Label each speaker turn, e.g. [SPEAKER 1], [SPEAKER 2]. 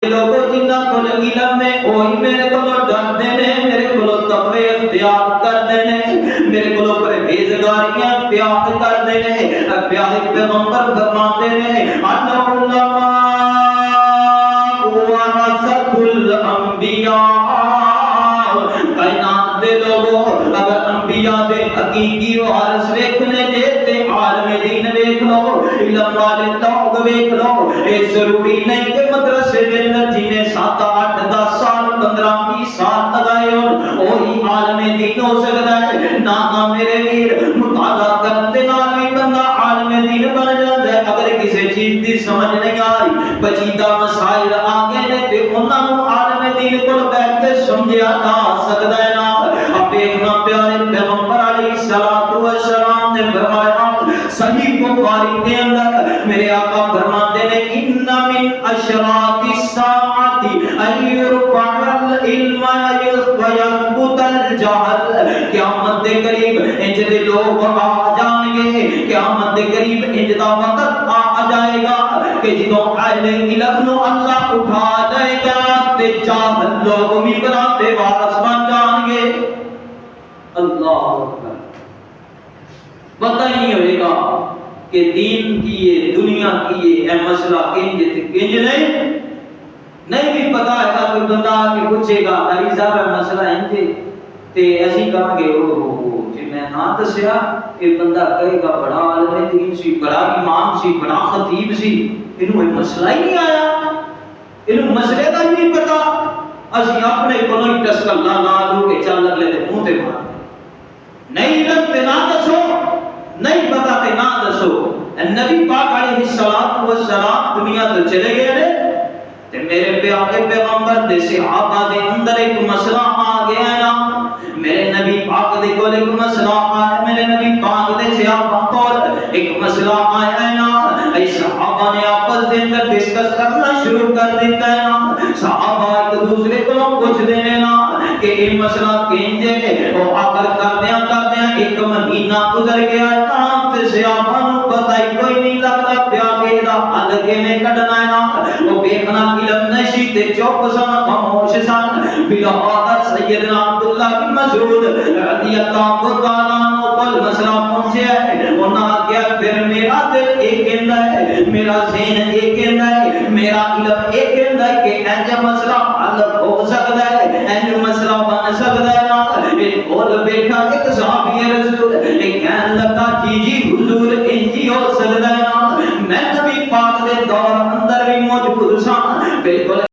[SPEAKER 1] لوگوں جنہ کو علم ہے وہی میرے کو ڈرتے ہیں، میرے کو تقوی اختیار کرتے ہیں، میرے کو پرہیزگاریاں اختیار کرتے ہیں۔ پیارے پیغمبر فرماتے ہیں ان علماء ورثۃ الانبیاء، کائنات دے لوگوں اگر انبیاء دے حقیقی وارث ویکھنے جے تے عالم دین ویکھ لو، علم والے لوگ ویکھ لو۔ اے ضروری نہیں کہ مدرسے دے اندر جنہیں 7 8 10 سال 15 20 سال لگائے ہون وہی عالم دین ہو سکتا ہے۔ نہ میرے ویر، مطالعہ کرنے نال بھی بندہ عالم دین بن جاتا ہے۔ اگر کسی چیز دی سمجھ نہیں آئی، پیچیدہ مسائل آ گئے نے تے انہاں نوں عالم دین کول بیٹھ کے سمجھیا جا سکدا ہے نا۔ اب دیکھنا پیارے پیغمبر علیہ الصلوۃ والسلام نے فرمایا صحیح بخاری کے اندر میرے آقا فرماتے ہیں ان من اشراط الساعۃ ان یرفع العلم ویثبت الجہل، قیامت کے قریب انج دے لوگ آ جان گے، قیامت کے قریب انج دا وقت آ جائے گا کہ جدوں اہل علم نو اللہ اٹھا دے گا تے جاہل لوگ ممبراں تے وارث بن جان گے۔ اللہ اکبر، پتہ ہی ہوئے گا کہ دین کیے دنیا کیے اے مسئلہ کنج تے کنج نہیں بھی پتا ہے گا۔ کوئی بندہ آ کے پوچھے گا علی صاحب ہے مسئلہ انجے تے اسی کہاں گے او جی میں نہ دسیا، یہ بندہ کہے گا بڑا عالم دین سی، بڑا امام سی، بڑا خطیب سی، انہوں یہ مسئلہ ہی نہیں آیا، انہوں مسئلے کا ہی نہیں پتا۔ اسی اپنے کولوں ہی ٹسکلا لا لو کہ چل اگلے دے منہ تے مار، نہیں علم تے نہ دسو، نہیں پتا تے نہ دسو۔ نبی پاک علیہ الصلوۃ والسلام دنیا تو چلے گئے نے تے میرے پیارے پیغمبر دے صحابہ دے اندر ایک مسئلہ آ گیا ہے نا، میرے نبی پاک دے کول ایک مسئلہ آیا، میرے نبی پاک دے صحابہ کول ایک مسئلہ آیا ہے نا۔ اے صحابہ نے آپس دے اندر ڈسکس کرنا شروع کر دیتا ہے نا، صحابہ ایک دوسرے کو پوچھتے ہیں نا کہ یہ مسئلہ کینج ہے، وہ آخر کردیاں ایک مہینہ گزر گیا نا تے صحابہ نوں پتہ ہی کوئی نہیں لگتا پیا کہ دا حل کیویں کڈنا ہے نا۔ وہ ویکھنا علم نشی تے چپ سن، خاموش سن۔ بلحاظ سیدنا عبداللہ بن مسعود رضی اللہ تعالیٰ عنہ کول مسئلہ پہنچیا ہے، انہاں کہا پھر میرا دل ایک کہندا ہے، میرا ذہن ایک کہندا ہے، میرا علم ایک کہندا ہے کہ انج مسئلہ حل ہو سکدا ہے، انج مسئلہ بن سکدا ہے نا۔ ایک کول بیٹھا ایک صحابی رسول ایک کہن لگا جی حضور انجی ہو سکدا ہے نا، میں نبی پاک دے دور اندر بھی موجود سا، بالکل